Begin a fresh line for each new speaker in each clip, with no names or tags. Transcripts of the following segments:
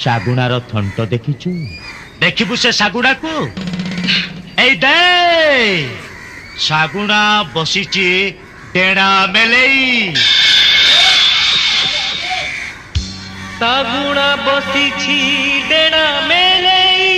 ଶାଗୁଣାର ଥଣ୍ଟ ଦେଖିଛୁ? ଦେଖିବୁ ସେ ଶାଗୁଣାକୁ? ଏଇ ଦେ ଶାଗୁଣା ବସିଛି ଡେଣା ମେଲେଇ।
ଶାଗୁଣା ବସିଛି ଡେଣା ମେଲେଇ।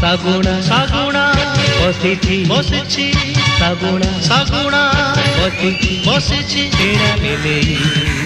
ଶାଗୁଣା ଶାଗୁଣା ବସିଛି ଶାଗୁଣା ଶାଗୁଣା ବସିଛି ଡେଣା ମେଲେଇ।